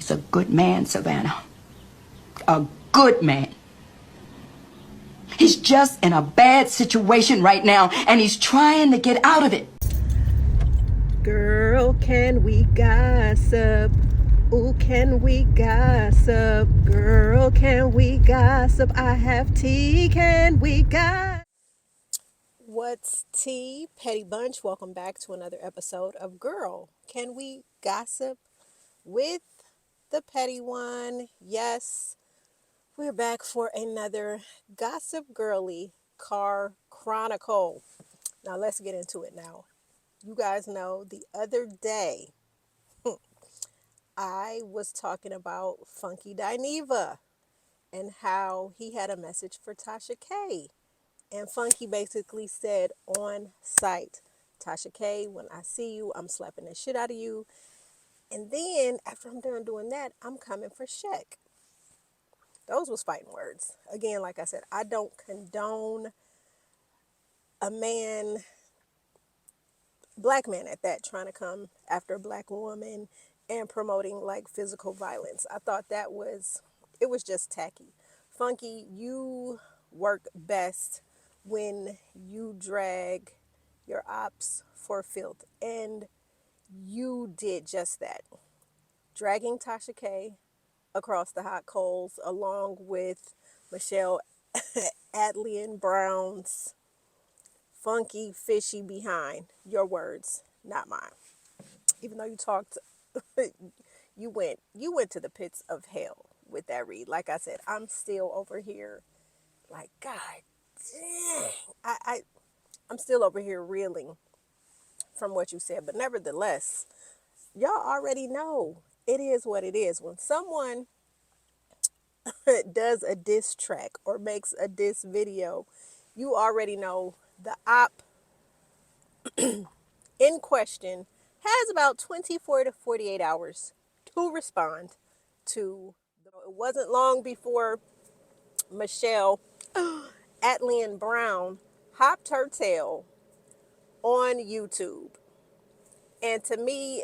He's a good man, Savannah. A good man. He's just in a bad situation right now, and he's trying to get out of it. Girl, can we gossip? Ooh, can we gossip? Girl, can we gossip? I have tea, can we gossip? What's tea? Petty Bunch, welcome back to another episode of Girl, Can We Gossip? With the Petty One. Yes, we're back for another Gossip Girly Car Chronicle. Now let's get into it now. You guys know the other day I was talking about Funky Dineva and how he had a message for Tasha K. And Funky basically said on site, Tasha K, when I see you, I'm slapping the shit out of you. And then after I'm done doing that, I'm coming for Sheck. Those was fighting words. Again, like I said, I don't condone a man, black man at that, trying to come after a black woman and promoting like physical violence. I thought it was just tacky. Funky, you work best when you drag your ops for filth. And you did just that. Dragging Tasha K across the hot coals along with Michelle Atlien Brown's funky, fishy behind. Your words, not mine. Even though you talked, you went to the pits of hell with that read. Like I said, I'm still over here like, God dang. I'm still over here reeling from what you said. But nevertheless, y'all already know it is what it is. When someone does a diss track or makes a diss video, you already know the op in question has about 24 to 48 hours to respond to. It wasn't long before Michelle Atlien Brown hopped her tail on YouTube. And to me,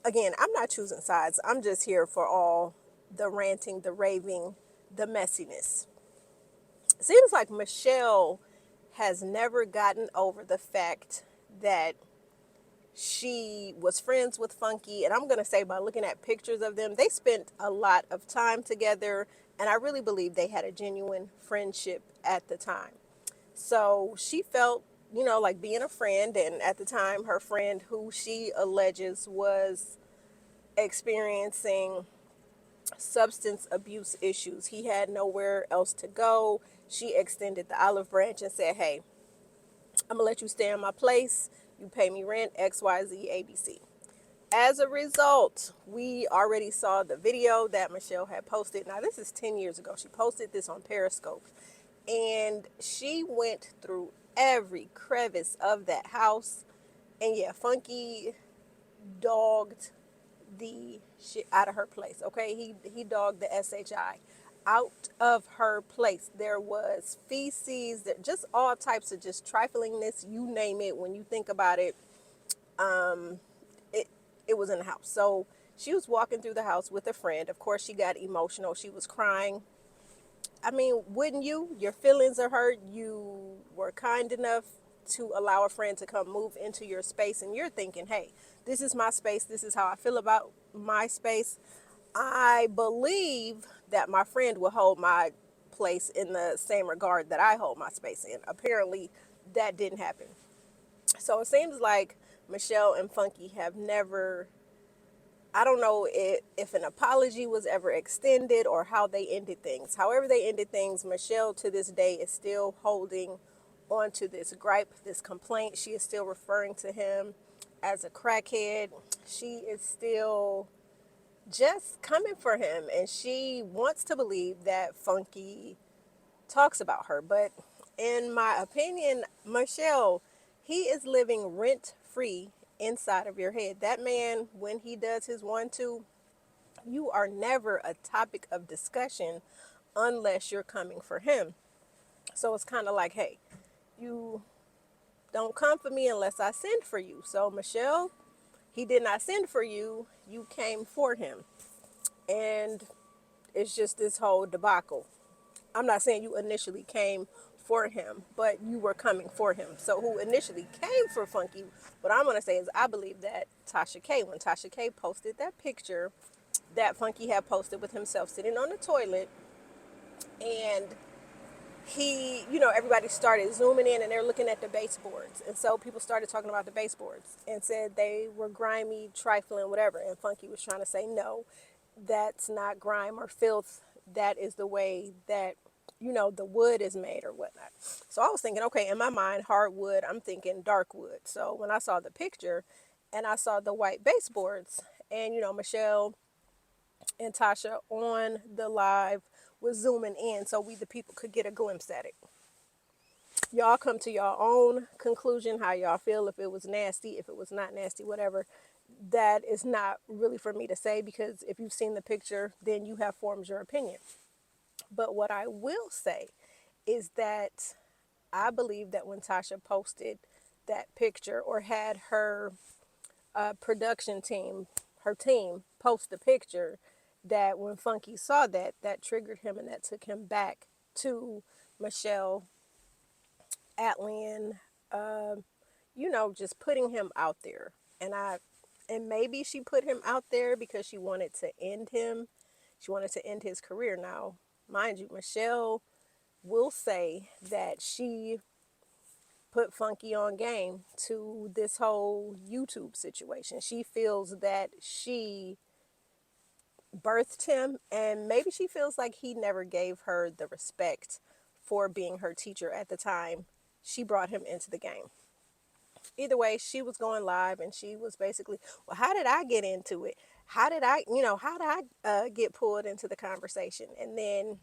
again, I'm not choosing sides. I'm just here for all the ranting, the raving, the messiness. It seems like Michelle has never gotten over the fact that she was friends with Funky. And I'm going to say, by looking at pictures of them, they spent a lot of time together. And I really believe they had a genuine friendship at the time. So she felt, like being a friend. And at the time, her friend, who she alleges was experiencing substance abuse issues, he had nowhere else to go. She extended the olive branch and said, hey, I'm going to let you stay in my place. You pay me rent, XYZ, ABC. As a result, we already saw the video that Michelle had posted. Now, this is 10 years ago. She posted this on Periscope. And she went through every crevice of that house. And yeah, Funky dogged the shit out of her place. Okay, he dogged the SHI out of her place. There was feces, just all types of just triflingness, you name it. When you think about it, it was in the house. So she was walking through the house with a friend. Of course, she got emotional. She was crying. I mean, wouldn't you? Your feelings are hurt. You were kind enough to allow a friend to come move into your space, and you're thinking, hey, this is my space. This is how I feel about my space. I believe that my friend will hold my place in the same regard that I hold my space in. Apparently, that didn't happen. So it seems like Michelle and Funky have never, I don't know if an apology was ever extended or how they ended things. However they ended things, Michelle to this day is still holding on to this gripe, this complaint. She is still referring to him as a crackhead. She is still just coming for him, and she wants to believe that Funky talks about her. But in my opinion, Michelle, he is living rent free inside of your head. That man, when he does his 1-2, you are never a topic of discussion unless you're coming for him. So it's kind of like, hey, you don't come for me unless I send for you. So Michelle, he did not send for you. You came for him. And it's just this whole debacle. I'm not saying you initially came for him, but you were coming for him. So who initially came for Funky, what I'm going to say is I believe that Tasha K, when Tasha K posted that picture that Funky had posted with himself sitting on the toilet, and everybody started zooming in and they're looking at the baseboards. And so people started talking about the baseboards and said they were grimy, trifling, whatever. And Funky was trying to say, no, that's not grime or filth. That is the way that, the wood is made or whatnot. So I was thinking, okay, in my mind, hardwood, I'm thinking dark wood. So when I saw the picture and I saw the white baseboards and, Michelle and Tasha on the live was zooming in so we the people could get a glimpse at it. Y'all come to your own conclusion how y'all feel, if it was nasty, if it was not nasty, whatever. That is not really for me to say, because if you've seen the picture, then you have formed your opinion. But what I will say is that I believe that when Tasha posted that picture or had her production team, her team, post the picture, that when Funky saw that, that triggered him and that took him back to Michelle, Atlien, just putting him out there. And maybe she put him out there because she wanted to end him. She wanted to end his career. Now, mind you, Michelle will say that she put Funky on game to this whole YouTube situation. She feels that she birthed him, and maybe she feels like he never gave her the respect for being her teacher at the time she brought him into the game. Either way, she was going live and she was basically, well, how did I get into it? How did I get pulled into the conversation? And then,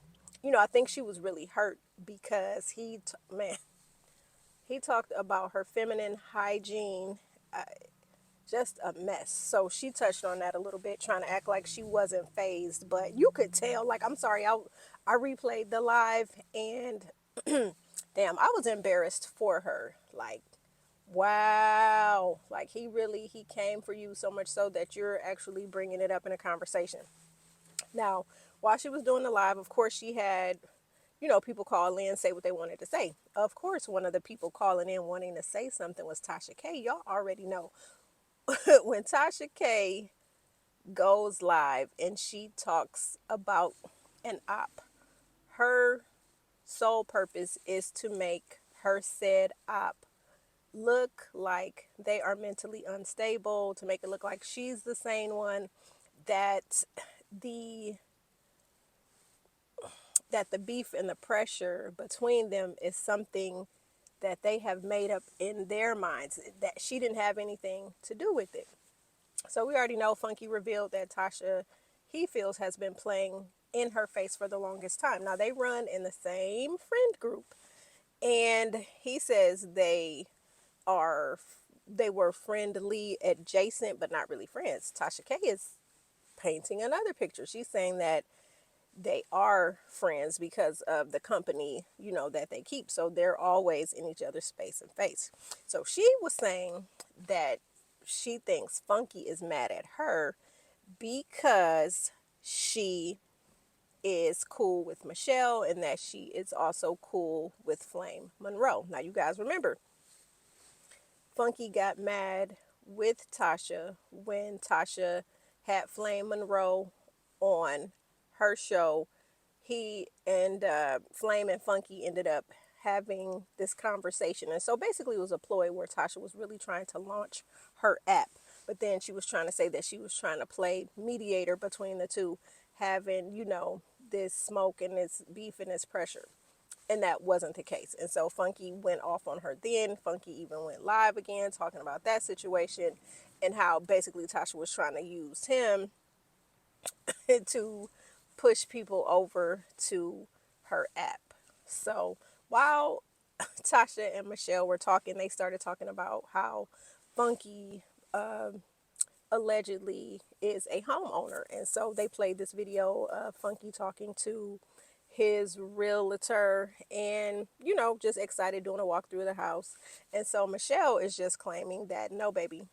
I think she was really hurt because he talked about her feminine hygiene, just a mess. So she touched on that a little bit, trying to act like she wasn't phased, but you could tell. Like, I'm sorry, I replayed the live and damn, I was embarrassed for her. Like, wow, like he came for you so much so that you're actually bringing it up in a conversation. Now, while she was doing the live, of course, she had, people call in, say what they wanted to say. Of course, one of the people calling in wanting to say something was Tasha K. Y'all already know. When Tasha K goes live and she talks about an op, her sole purpose is to make her said op look like they are mentally unstable, to make it look like she's the sane one, that the the beef and the pressure between them is something that they have made up in their minds, that she didn't have anything to do with it. So we already know Funky revealed that Tasha, he feels, has been playing in her face for the longest time. Now they run in the same friend group, and he says are they were friendly adjacent but not really friends. Tasha K is painting another picture. She's saying that they are friends because of the company, that they keep. So they're always in each other's space and face. So she was saying that she thinks Funky is mad at her because she is cool with Michelle and that she is also cool with Flame Monroe. Now, you guys remember, Funky got mad with Tasha when Tasha had Flame Monroe on her show. He and Flame and Funky ended up having this conversation. And so basically it was a ploy where Tasha was really trying to launch her app. But then she was trying to say that she was trying to play mediator between the two, having, this smoke and this beef and this pressure. And that wasn't the case. And so Funky went off on her then. Funky even went live again talking about that situation and how basically Tasha was trying to use him to push people over to her app. So while Tasha and Michelle were talking, they started talking about how Funky allegedly is a homeowner. And so they played this video of Funky talking to his realtor and, just excited doing a walk through the house. And so Michelle is just claiming that, no, baby,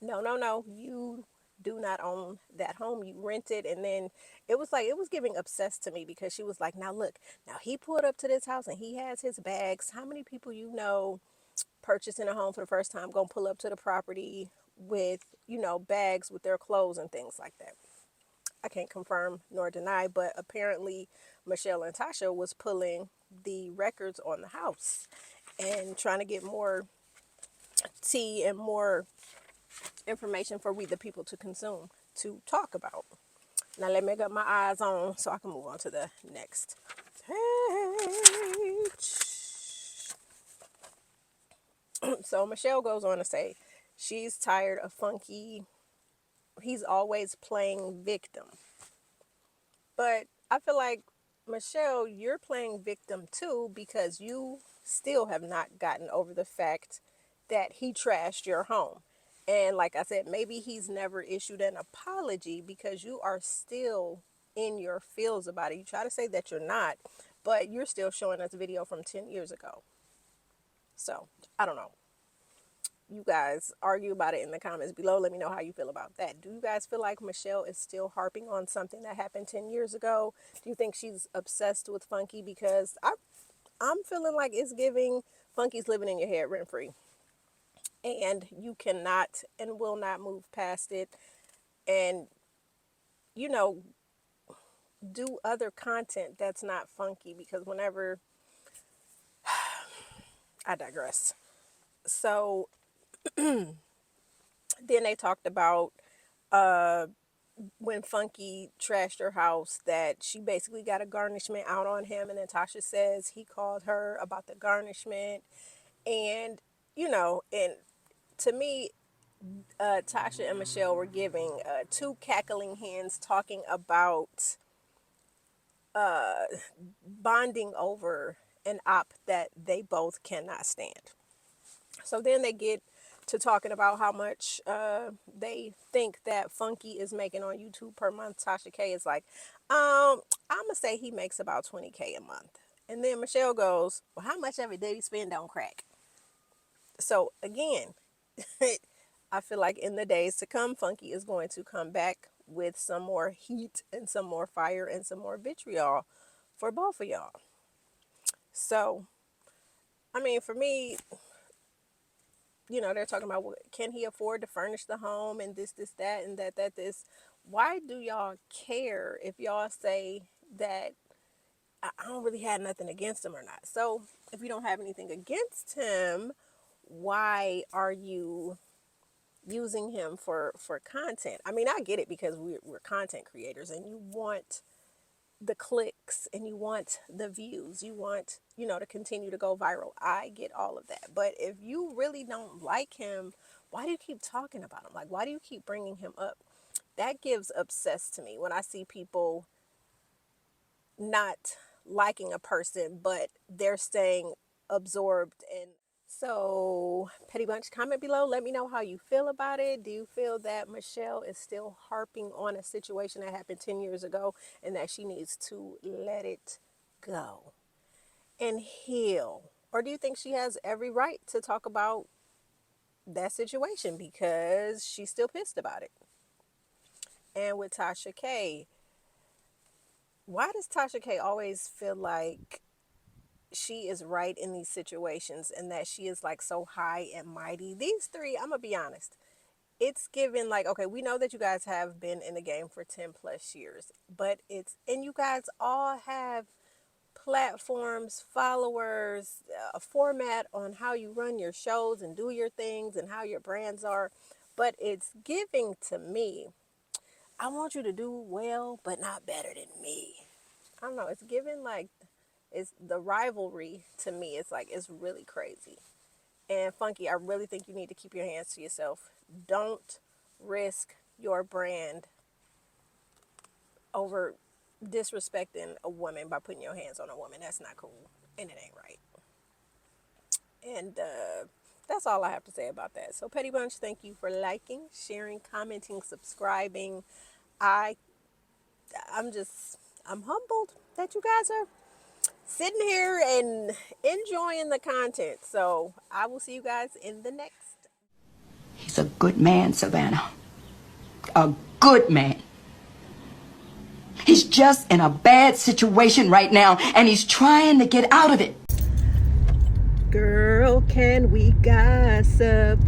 no, you do not own that home. You rented. And then it was like, it was giving obsessed to me, because she was like, now look, now he pulled up to this house and he has his bags. How many people you know purchasing a home for the first time gonna pull up to the property with, you know, bags with their clothes and things like that? I can't confirm nor deny, but apparently Michelle and Tasha was pulling the records on the house and trying to get more tea and more information for we the people to consume, to talk about. Now let me get my eyes on so I can move on to the next page. So Michelle goes on to say she's tired of Funky. He's always playing victim. But I feel like, Michelle, you're playing victim too, because you still have not gotten over the fact that he trashed your home. And like I said, maybe he's never issued an apology because you are still in your feels about it. You try to say that you're not, but you're still showing us a video from 10 years ago. So, I don't know. You guys argue about it in the comments below. Let me know how you feel about that. Do you guys feel like Michelle is still harping on something that happened 10 years ago? Do you think she's obsessed with Funky? Because I'm feeling like it's giving Funky's living in your head rent free. And you cannot and will not move past it. And, you know, do other content that's not Funky, because whenever I digress. So then they talked about when Funky trashed her house, that she basically got a garnishment out on him. And then Tasha says he called her about the garnishment. And, you know, and to me, Tasha and Michelle were giving two cackling hens talking about bonding over an op that they both cannot stand. So then they get to talking about how much they think that Funky is making on YouTube per month. Tasha K is like, I'm gonna say he makes about 20K a month. And then Michelle goes, well, how much of it did he spend on crack? So again, I feel like in the days to come, Funky is going to come back with some more heat and some more fire and some more vitriol for both of y'all. So, I mean, for me, you know, they're talking about, can he afford to furnish the home and this, that, and that, this. Why do y'all care if y'all say that I don't really have nothing against him or not? So if you don't have anything against him, why are you using him for content? I mean, I get it, because we're content creators and you want the clicks and you want the views, you want, you know, to continue to go viral. I get all of that. But if you really don't like him, why do you keep talking about him? Like, why do you keep bringing him up? That gives obsessed to me when I see people not liking a person, but they're staying absorbed. And so, Petty Bunch, comment below. Let me know how you feel about it. Do you feel that Michelle is still harping on a situation that happened 10 years ago and that she needs to let it go and heal? Or do you think she has every right to talk about that situation because she's still pissed about it? And with Tasha K, why does Tasha K always feel like she is right in these situations and that she is like so high and mighty? These three, I'm gonna be honest, it's given like, okay, we know that you guys have been in the game for 10 plus years, but and you guys all have platforms, followers, a format on how you run your shows and do your things and how your brands are. But it's giving to me, I want you to do well, but not better than me. I don't know. It's giving like, it's the rivalry to me. It's like, it's really crazy. And Funky, I really think you need to keep your hands to yourself. Don't risk your brand over disrespecting a woman by putting your hands on a woman. That's not cool. And it ain't right. And that's all I have to say about that. So Petty Bunch, thank you for liking, sharing, commenting, subscribing. I'm humbled that you guys are sitting here and enjoying the content. So I will see you guys in the next. He's a good man, Savannah. A good man. He's just in a bad situation right now, and he's trying to get out of it. Girl, can we gossip?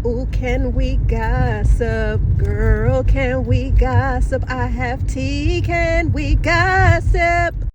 Ooh, can we gossip? Girl, can we gossip? I have tea, can we gossip?